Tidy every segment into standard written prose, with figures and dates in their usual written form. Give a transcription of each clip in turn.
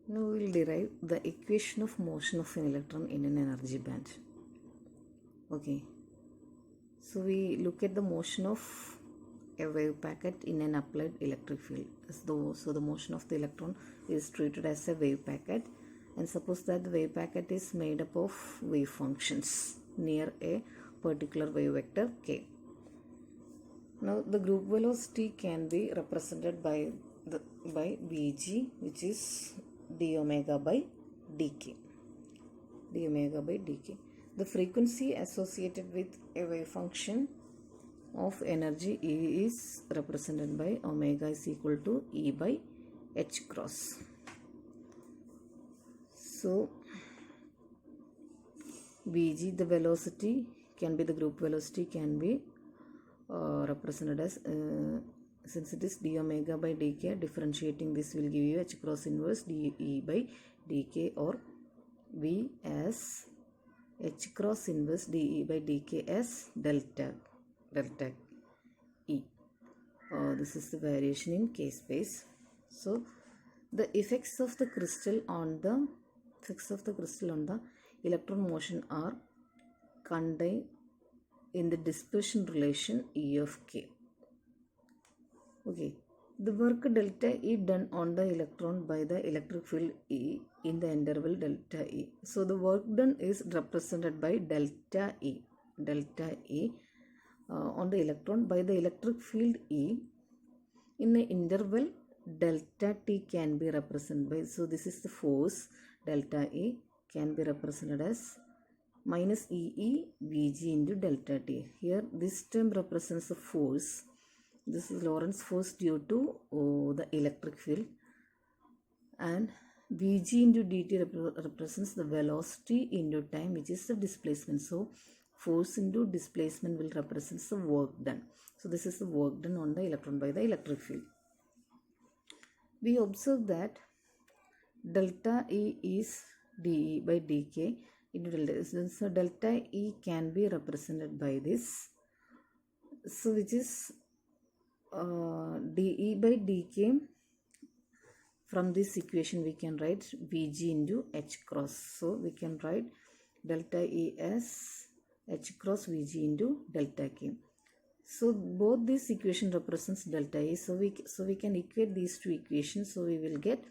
Now we will derive the equation of motion of an electron in an energy band. Okay, so we look at the motion of a wave packet in an applied electric field. So the motion of the electron is treated as a wave packet, and suppose that the wave packet is made up of wave functions near a particular wave vector k. Now the group velocity can be represented by Vg, which is d omega by dk. d omega by dk. The frequency associated with a wave function of energy E is represented by omega is equal to E by h cross. So Vg, the velocity can be, the group velocity can be represented as since it is d omega by dk, differentiating this will give you h cross inverse d by dk, or V as h cross inverse dE by dk as delta E. This is the variation in k space. So the effects of the crystal on the electron motion are contained in the dispersion relation E of k. Okay, the work delta E done on the electron by the electric field E in the interval delta E. So the work done is represented by delta E on the electron by the electric field E in the interval delta T can be represented by, so this is the force delta E can be represented as minus EE Vg into delta T. Here this term represents the force. This is Lorentz force due to the electric field, and Vg into dt represents the velocity into time, which is the displacement. So force into displacement will represent the work done. So this is the work done on the electron by the electric field. We observe that delta E is dE by dk into delta. So delta E can be represented by this. So which is dE by dk. From this equation we can write Vg into h cross. So we can write delta E as h cross Vg into delta k. So both this equation represents delta E. So we can equate these two equations. So we will get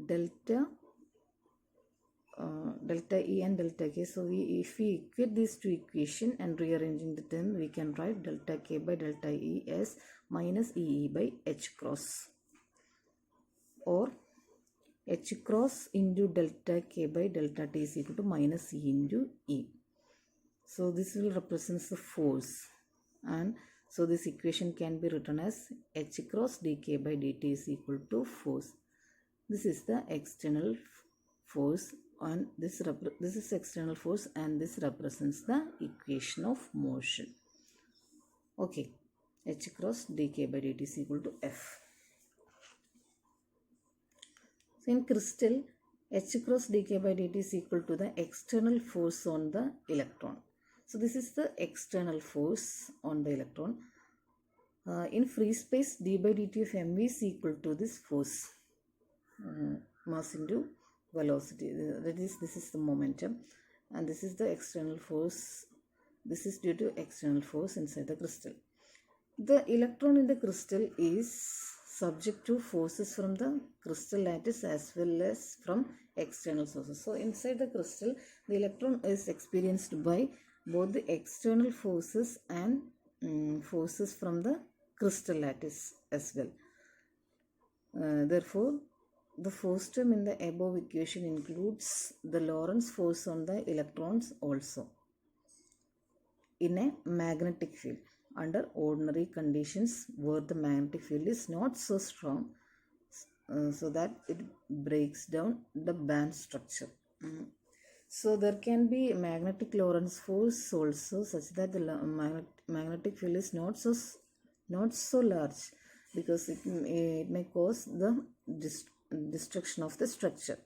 delta E and delta k. So if we equate these two equations and rearranging the term, we can write delta k by delta E as minus EE by h cross, or h cross into delta k by delta t is equal to minus E into E. So this will represent the force, and so this equation can be written as h cross dk by dt is equal to force. This is the external force, and this is external force, and this represents the equation of motion. Okay, h cross dk by dt is equal to F. So in crystal, h cross dk by dt is equal to the external force on the electron. So this is the external force on the electron. In free space, d by dt of mv is equal to this force, mass into velocity. This is the momentum, and this is the external force. This is due to external force inside the crystal. The electron in the crystal is subject to forces from the crystal lattice as well as from external sources. So inside the crystal, the electron is experienced by both the external forces and forces from the crystal lattice as well. Therefore, the force term in the above equation includes the Lorentz force on the electrons also. In a magnetic field, under ordinary conditions where the magnetic field is not so strong, so that it breaks down the band structure. So there can be magnetic Lorentz force also, such that the magnetic field is not so large, because it may cause the destruction of the structure.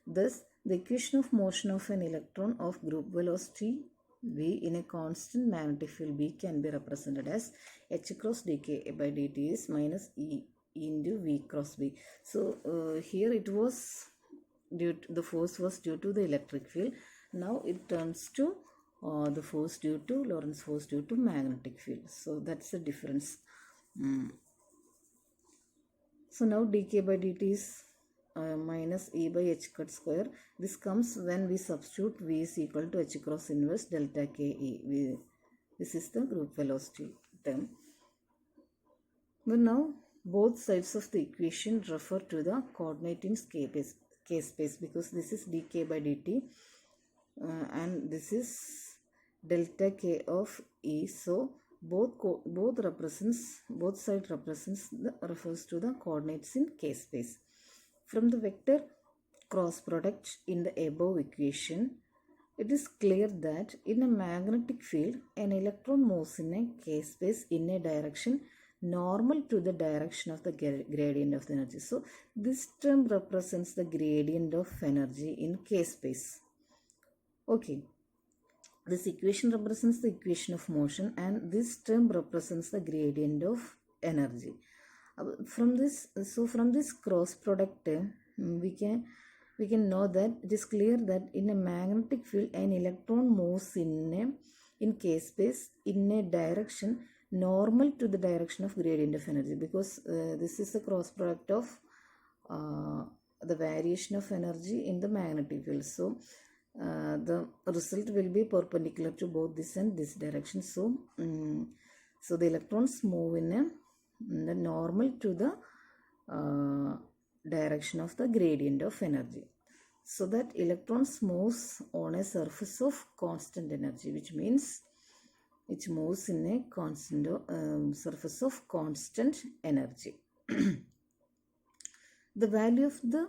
Thus, the equation of motion of an electron of group velocity V in a constant magnetic field B can be represented as h cross dk by dt is minus E into V cross B. So here it was the force was due to the electric field. Now it turns to the force due to Lorentz force due to magnetic field. So that's the difference. So now dk by dt is minus e by h cut square. This comes when we substitute v is equal to h cross inverse delta ke. This is the group velocity term. But now both sides of the equation refer to the coordinate in k space because this is dk by dt and this is delta k of e. So both side refers to the coordinates in k space. From the vector cross product in the above equation, it is clear that in a magnetic field, an electron moves in a k space in a direction normal to the direction of the gradient of the energy. So this term represents the gradient of energy in k space. Okay. This equation represents the equation of motion and this term represents the gradient of energy. From this cross product, we can know that it is clear that in a magnetic field, an electron moves in k space in a direction normal to the direction of gradient of energy because this is the cross product of the variation of energy in the magnetic field. So the result will be perpendicular to both this and this direction. So the electrons move in the normal to the direction of the gradient of energy. So that electrons moves on a surface of constant energy, which means it moves in a constant surface of constant energy. The value of the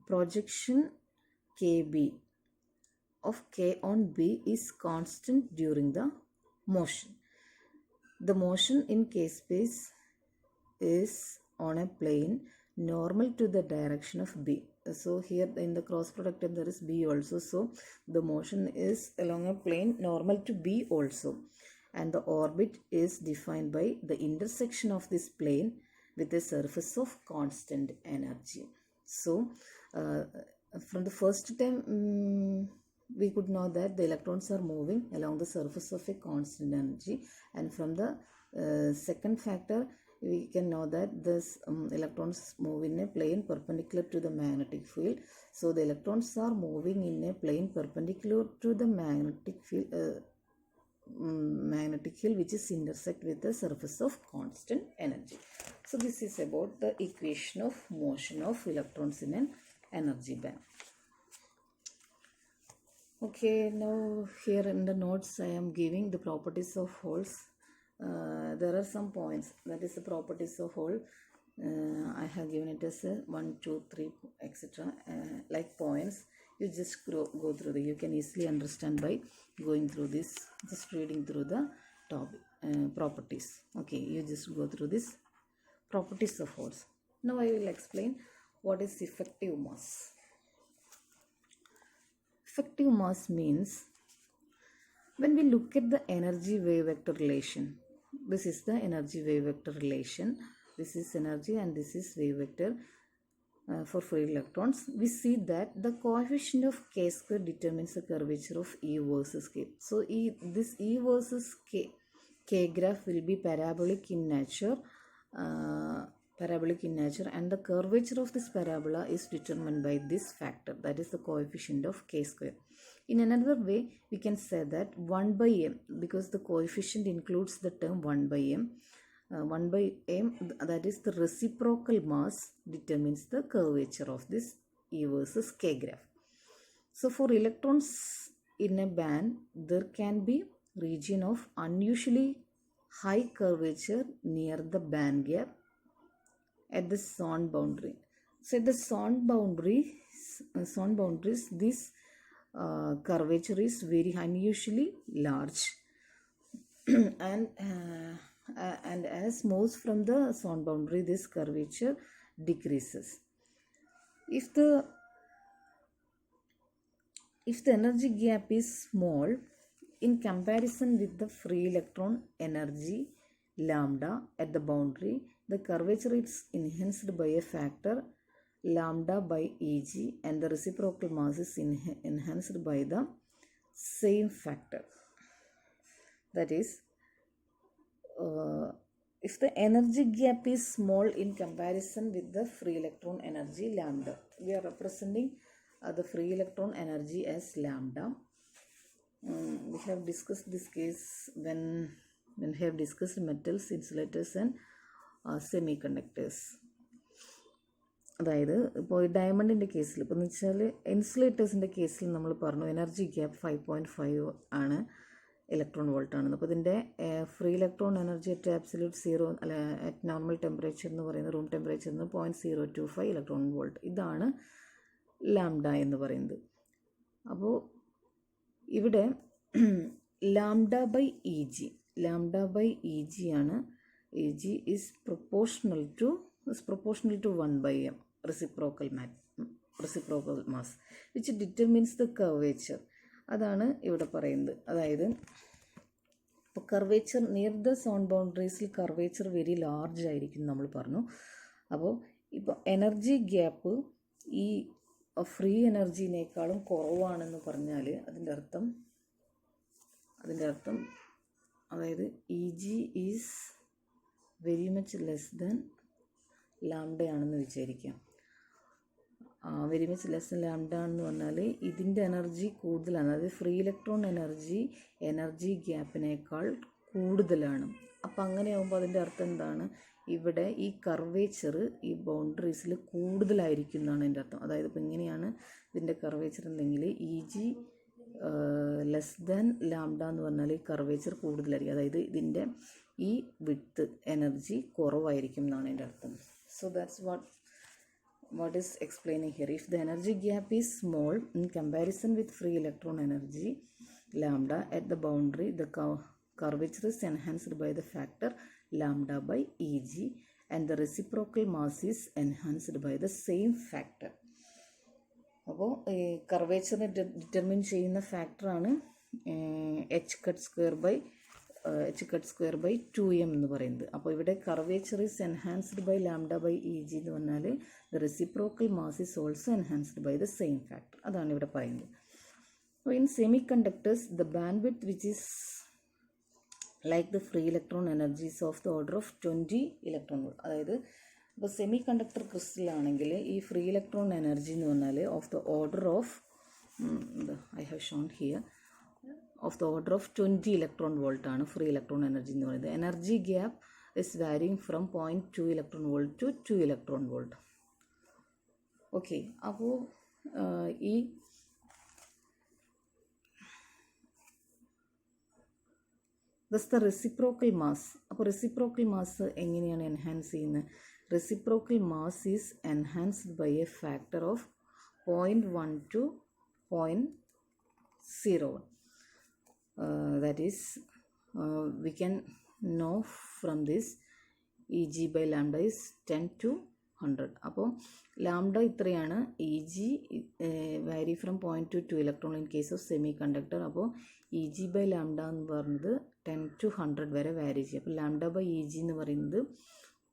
projection kb of k on b is constant during the motion. The motion in k space is on a plane normal to the direction of b. So here in the cross product there is b also. So the motion is along a plane normal to b also. And the orbit is defined by the intersection of this plane with a surface of constant energy. So from the first time we could know that the electrons are moving along the surface of a constant energy, and from the second factor we can know that this electrons move in a plane perpendicular to the magnetic field. So the electrons are moving in a plane perpendicular to the magnetic field which is intersect with the surface of constant energy. So this is about the equation of motion of electrons in an energy band. Okay, now here in the notes I am giving the properties of holes. There are some points, that is the properties of hole. I have given it as 1, 2, 3, etc. Like points. You just go through you can easily understand by going through this, just reading through the topic properties. Okay, you just go through this properties of holes. Now I will explain what is effective mass. Effective mass means when we look at the energy wave vector relation, this is the energy wave vector relation, this is energy and this is wave vector for free electrons, we see that the coefficient of k square determines the curvature of E versus k. So this E versus k graph will be parabolic in nature. And the curvature of this parabola is determined by this factor, that is the coefficient of k square. In another way, we can say that 1 by m, because the coefficient includes the term 1 by m. 1 by m, that is the reciprocal mass, determines the curvature of this E versus k graph. So for electrons in a band, there can be region of unusually high curvature near the band gap at the zone boundary. So at the zone boundaries, this curvature is very unusually large, and as moves from the zone boundary, this curvature decreases. If the energy gap is small in comparison with the free electron energy lambda at the boundary, the curvature is enhanced by a factor lambda by Eg, and the reciprocal mass is enhanced by the same factor. That is, if the energy gap is small in comparison with the free electron energy lambda, we are representing the free electron energy as lambda. We have discussed this case when we have discussed metals, insulators and semiconductors. അതായത് ഇപ്പോൾ ഡയമണ്ടിൻ്റെ കേസിൽ ഇപ്പോൾ എന്ന് വെച്ചാൽ ഇൻസുലേറ്റേഴ്സിൻ്റെ കേസിൽ നമ്മൾ പറഞ്ഞു energy gap 5.5 ആണ്, ഇലക്ട്രോൺ വോൾട്ട് ആണെന്ന്. അപ്പോൾ ഇതിൻ്റെ free electron energy at absolute zero അല്ല അറ്റ് നോർമൽ ടെമ്പറേച്ചർ എന്ന് പറയുന്നത് റൂം ടെമ്പറേച്ചർ എന്ന് 0.025 ഇലക്ട്രോൺ വോൾട്ട്. ഇതാണ് ലാംഡ എന്ന് പറയുന്നത്. അപ്പോൾ ഇവിടെ ലാംഡ ബൈ ഇ ജി ആണ്. E G is proportional to 1/m reciprocal mass which determines the curvature. അതാണ് ഇവിടെ പറയുന്നത്. അതായത് ഇപ്പോൾ കർവേച്ചർ നിയർ ദ സോൺ ബൗണ്ടറീസിൽ കർവേച്ചർ വെരി ലാർജ് ആയിരിക്കും നമ്മൾ പറഞ്ഞു. അപ്പോൾ ഇപ്പോൾ എനർജി ഗ്യാപ്പ് ഈ ഫ്രീ എനർജീനേക്കാളും കുറവാണെന്ന് പറഞ്ഞാൽ അതിൻ്റെ അർത്ഥം അതായത് E G is very much less than lambda ആണെന്ന് വിചാരിക്കാം. Very much less than lambda ആണെന്ന് പറഞ്ഞാൽ ഇതിൻ്റെ എനർജി കൂടുതലാണ്. അതായത് ഫ്രീ ഇലക്ട്രോൺ എനർജി ഗ്യാപ്പിനേക്കാൾ കൂടുതലാണ്. അപ്പം അങ്ങനെയാകുമ്പോൾ അതിൻ്റെ അർത്ഥം എന്താണ്? ഇവിടെ ഈ കർവേച്ചർ ഈ ബൗണ്ടറീസിൽ കൂടുതലായിരിക്കും എന്നാണ് എൻ്റെ അർത്ഥം. അതായത് ഇപ്പോൾ ഇങ്ങനെയാണ് ഇതിൻ്റെ കർവേച്ചർ എന്തെങ്കിൽ E G less than lambda എന്ന് പറഞ്ഞാൽ ഈ കർവേച്ചർ കൂടുതലായിരിക്കും. അതായത് ഇതിൻ്റെ ഈ വിഡ്ത്ത് എനർജി കുറവായിരിക്കും എന്നാണ് എൻ്റെ അർത്ഥം. So that's what is explaining here. If the energy gap is small in comparison with free electron energy lambda at the boundary, the curvature is enhanced by the factor lambda by Eg, and the reciprocal mass is enhanced by the same factor. അപ്പോൾ കർവേച്ചറിനെ determine ചെയ്യുന്ന ഫാക്ടറാണ് h cut square by 2m എന്ന് പറയുന്നത്. അപ്പോൾ ഇവിടെ curvature is enhanced by lambda by E G എന്ന് പറഞ്ഞാൽ the reciprocal mass is also enhanced by the same factor. അതാണ് ഇവിടെ പറയുന്നത്. അപ്പോൾ in semiconductors the band width which is like the free electron energies of the order of 20 electron volt. അതായത് ഇപ്പോൾ semi conductor ക്രിസ്റ്റലാണെങ്കിൽ ഈ free electron energy എന്ന് പറഞ്ഞാൽ of the order of I have shown here of the order of 20 electron volt ആണ് free electron energy എന്ന് പറയുന്നത്. Energy gap is varying from 0.2 electron volt to 2 electron volt. Okay, അപ്പോൾ ഈ thus the reciprocal mass. അപ്പോൾ reciprocal mass എങ്ങനെയാണ് enhance ചെയ്യുന്നത്? Reciprocal mass is enhanced by a factor of 0.1 to 0.01. That is, we can know from this Eg by lambda is 10 to 100. അപ്പോൾ lambda ഇത്രയാണ്. E G വാരി from 0.2 electron in case of semi conductor. അപ്പോൾ E G by lambda എന്ന് പറയുന്നത് 10 to 100 വരെ വാരി ചെയ്യും. അപ്പോൾ ലാംഡ ബൈ ഇ ജി എന്ന് പറയുന്നത്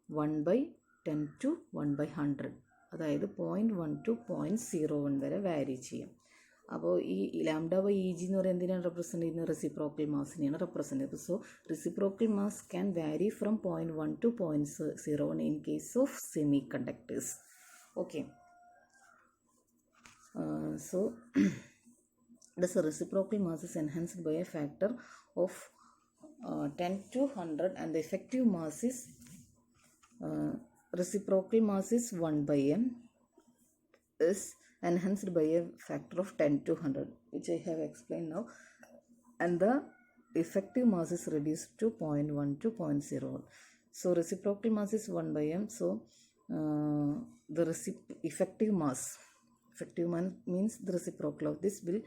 1/10 to 1/100, അതായത് 0.1 to 0.01 വരെ വാരി ചെയ്യും. അപ്പോൾ ഈ ലാംഡ ബൈ ഇ ജി എന്ന് പറയുന്നത് എന്തിനാണ് റെപ്രസെൻറ്റ് ചെയ്യുന്നത്? റെസിപ്രോക്കൽ മാസിനെയാണ് റെപ്രസെൻറ്റ് ചെയ്യുന്നത്. സോ റെസിപ്രോക്കൽ മാസ് ക്യാൻ വാരി from 0.1 to 0.01 in case of semi conductors. Okay, so the reciprocal mass is enhanced by a factor of 10 to 100, and the effective mass is reciprocal mass is 1/m is enhanced by a factor of 10 to 100, which I have explained now, and the effective mass is reduced to 0.1 to 0.01. So reciprocal mass is 1/m. So the effective mass means the reciprocal of this will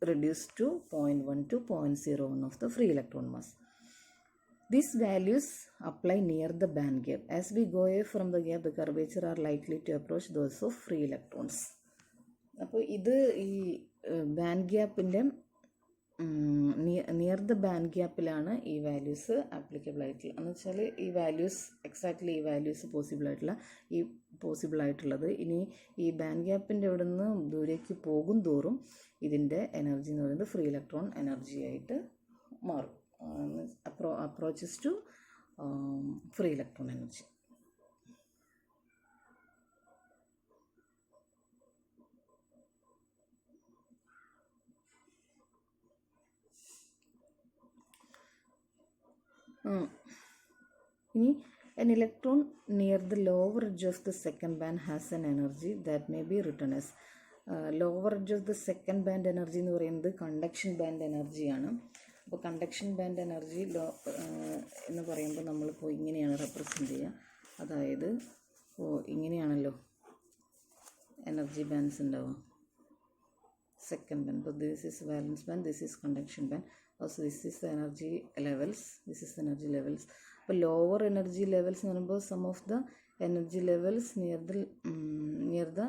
reduce to 0.1 to 0.01 of the free electron mass. These values apply near the band gap. As we go away from the gap, the curvature are likely to approach those of free electrons. അപ്പോൾ ഇത് ഈ band ഗ്യാപ്പിൻ്റെ near the band ഗ്യാപ്പിലാണ് ഈ values applicable ആയിട്ടുള്ളത് എന്ന് വെച്ചാൽ ഈ values exactly ഈ values possible ആയിട്ടുള്ളത്. ഇനി ഈ ബാൻഡ് ഗ്യാപ്പിൻ്റെ അവിടെ നിന്ന് ദൂരേക്ക് പോകും തോറും ഇതിൻ്റെ എനർജി എന്ന് പറയുന്നത് ഫ്രീ ഇലക്ട്രോൺ എനർജി ആയിട്ട് മാറും. Approaches to free electron energy. ഇനി an electron near the lower edge of the second band has an energy that may be written as lower edge of the second band energy എന്ന് പറയുന്നത് conduction band എനർജിയാണ്. അപ്പോൾ conduction band energy എന്ന് പറയുമ്പോൾ നമ്മളിപ്പോൾ ഇങ്ങനെയാണ് represent ചെയ്യുക. അതായത് ഇങ്ങനെയാണല്ലോ എനർജി ബാൻഡ്സ് ഉണ്ടാവുക. സെക്കൻഡ് ബാൻഡ്, അപ്പോൾ this is വാലൻസ് band, this is conduction band. Also this is the energy levels, this is the energy levels. അപ്പോൾ ലോവർ എനർജി ലെവൽസ് എന്ന് പറയുമ്പോൾ some of the energy levels near the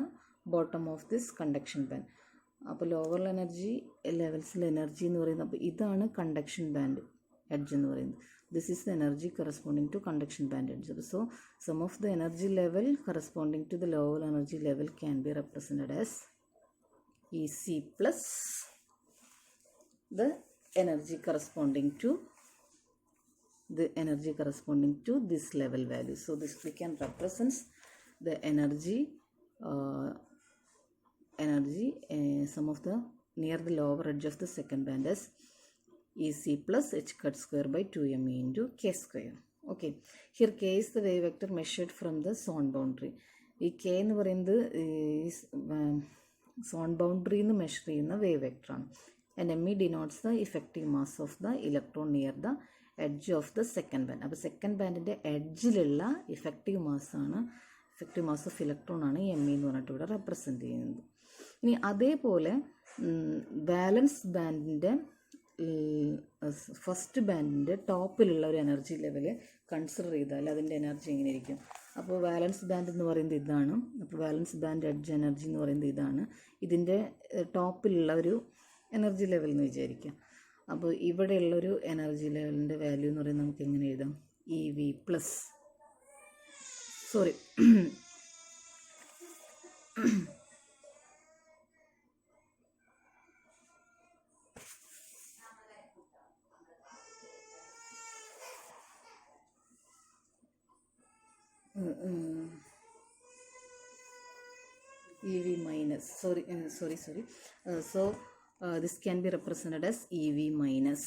bottom of this conduction band. അപ്പോൾ lower energy ലെവൽസിൽ energy എന്ന് പറയുന്നത്, അപ്പോൾ ഇതാണ് conduction band edge എന്ന് പറയുന്നത്. This is the energy corresponding to conduction band edge. So some of the energy level corresponding to the lower energy level can be represented as EC plus the energy corresponding to this level value. So this we can represent the energy some of the near the lower edge of the second band as EC plus h cut square by 2me into k square. Okay, here k is the wave vector measured from the zone boundary. ഈ k എന്ന് പറയുന്നത് zone ബൗണ്ടറിയിൽ നിന്ന് measure ചെയ്യുന്ന wave വെക്ടറാണ്. and me denotes the effective mass of the electron near the edge of the second band. അപ്പോൾ second ബാൻഡിൻ്റെ എഡ്ജിലുള്ള effective mass of electron ആണ് ME എന്ന് പറഞ്ഞിട്ട് ഇവിടെ റെപ്രസെൻ്റ് ചെയ്യുന്നത്. ഇനി അതേപോലെ വാലൻസ് ബാൻഡിൻ്റെ ഫസ്റ്റ് ബാൻഡിൻ്റെ ടോപ്പിലുള്ള ഒരു എനർജി ലെവൽ കൺസിഡർ ചെയ്താൽ അതിൻ്റെ എനർജി എങ്ങനെ ഇരിക്കും? അപ്പോൾ വാലൻസ് ബാൻഡ് എന്ന് പറയുന്നത് ഇതാണ്. അപ്പോൾ വാലൻസ് ബാൻഡ് എഡ്ജ് എനർജി എന്ന് പറയുന്നത് ഇതാണ്. ഇതിൻ്റെ ടോപ്പിലുള്ള ഒരു എനർജി ലെവൽ എന്ന് വിചാരിക്കുക. അപ്പോൾ ഇവിടെയുള്ളൊരു എനർജി ലെവലിൻ്റെ വാല്യൂ എന്ന് പറയുന്നത് നമുക്ക് എങ്ങനെ എഴുതാം? EV plus EV minus, so this can be represented as EV minus,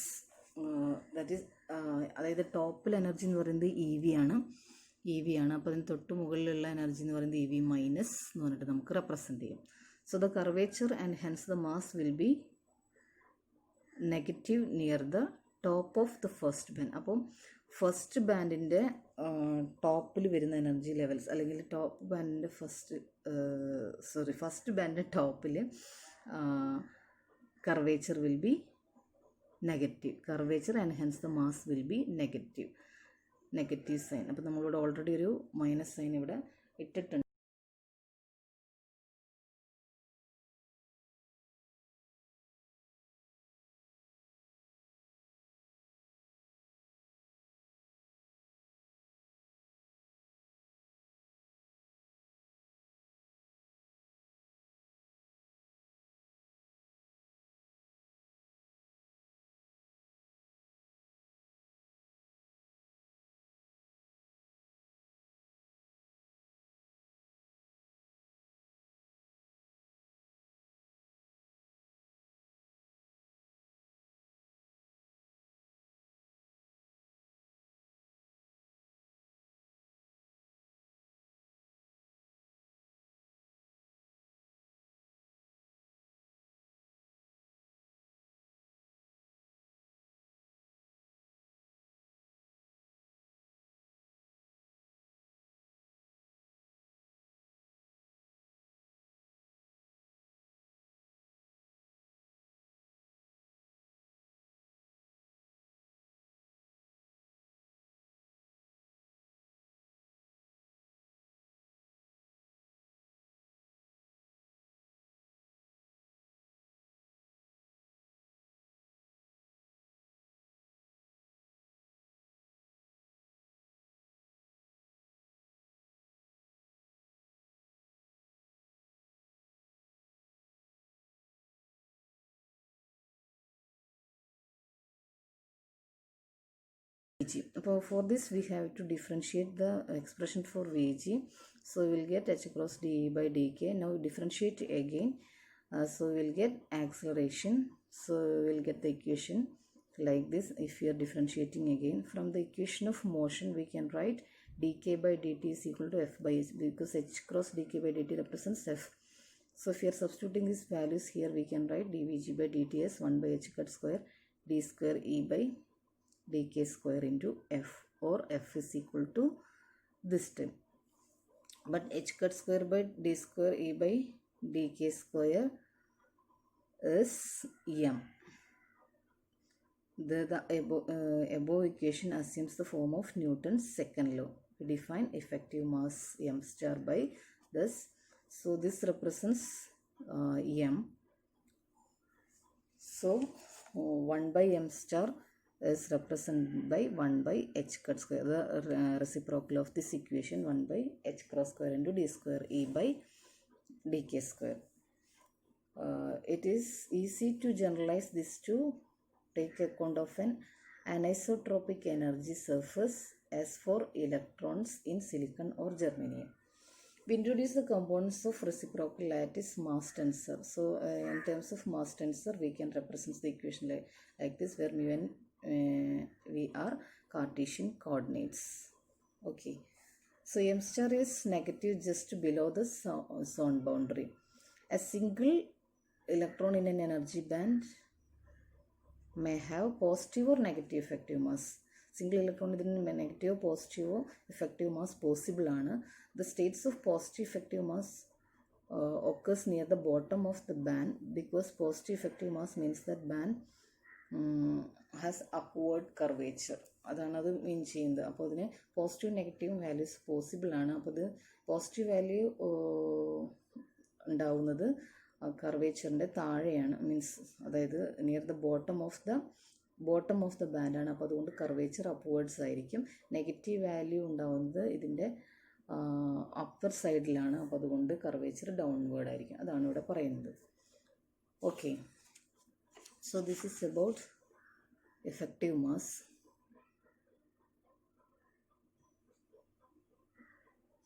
that is അതായത് ടോപ്പിൽ എനർജി എന്ന് പറയുന്നത് EV ആണ്. അപ്പോൾ അതിന് തൊട്ട് മുകളിലുള്ള എനർജി എന്ന് പറയുന്നത് EV മൈനസ് എന്ന് പറഞ്ഞിട്ട് നമുക്ക് റെപ്രസെൻ്റ് ചെയ്യാം. So the curvature and hence the mass will be negative near the top of the first band. അപ്പം ഫസ്റ്റ് ബാൻഡിൻ്റെ ടോപ്പിൽ വരുന്ന എനർജി ലെവൽസ്, അല്ലെങ്കിൽ ടോപ്പ് ബാൻഡിൻ്റെ ഫസ്റ്റ് ബാൻഡിൻ്റെ ടോപ്പിൽ curvature will be negative. Curvature and hence the mass will be negative sign. അപ്പോൾ നമ്മളിവിടെ already ഒരു minus sign ഇവിടെ ഇട്ടിട്ടുണ്ട്. For this we have to differentiate the expression for Vg. So we will get h cross dE by dk. Now differentiate again. So we will get acceleration. So we will get the equation like this. If we are differentiating again from the equation of motion, we can write dk by dt is equal to f by h, because h cross dk by dt represents f. So if we are substituting these values here, we can write dvg by dt as 1 by h cut square d square e by dk square into f, or f is equal to this term. But h cut square by d square e by dk square is m. The above equation assumes the form of Newton's second law. We define effective mass m star by this. So this represents m. So 1 by m star is represented by 1 by h cut square. The reciprocal of this equation, 1 by h cross square into d square e by dk square. It is easy to generalize this to take account of an anisotropic energy surface as for electrons in silicon or germanium. We introduce the components of reciprocal lattice mass tensor. So in terms of mass tensor, we can represent the equation like this, where mu and we are Cartesian coordinates. Okay. So m star is negative just below the zone boundary. A single electron in an energy band may have positive or negative effective mass. Single electron in negative, positive, effective mass possible. The states of positive effective mass occurs near the bottom of the band, because positive effective mass means that band has upward curvature. അതാണ് അത് മീൻ ചെയ്യുന്നത്. അപ്പോൾ അതിന് positive negative values possible ആണ്. അപ്പോൾ അത് positive value ഉണ്ടാവുന്നത് കർവേച്ചറിൻ്റെ താഴെയാണ്, മീൻസ് അതായത് near the bottom of the band ആണ്. അപ്പോൾ അതുകൊണ്ട് കർവേച്ചർ അപ്വേർഡ്സ് ആയിരിക്കും. നെഗറ്റീവ് വാല്യൂ ഉണ്ടാവുന്നത് ഇതിൻ്റെ അപ്പർ സൈഡിലാണ്. അപ്പോൾ അതുകൊണ്ട് കർവേച്ചർ ഡൗൺവേർഡ് ആയിരിക്കും. അതാണ് ഇവിടെ പറയുന്നത്. Okay, so this is about effective mass.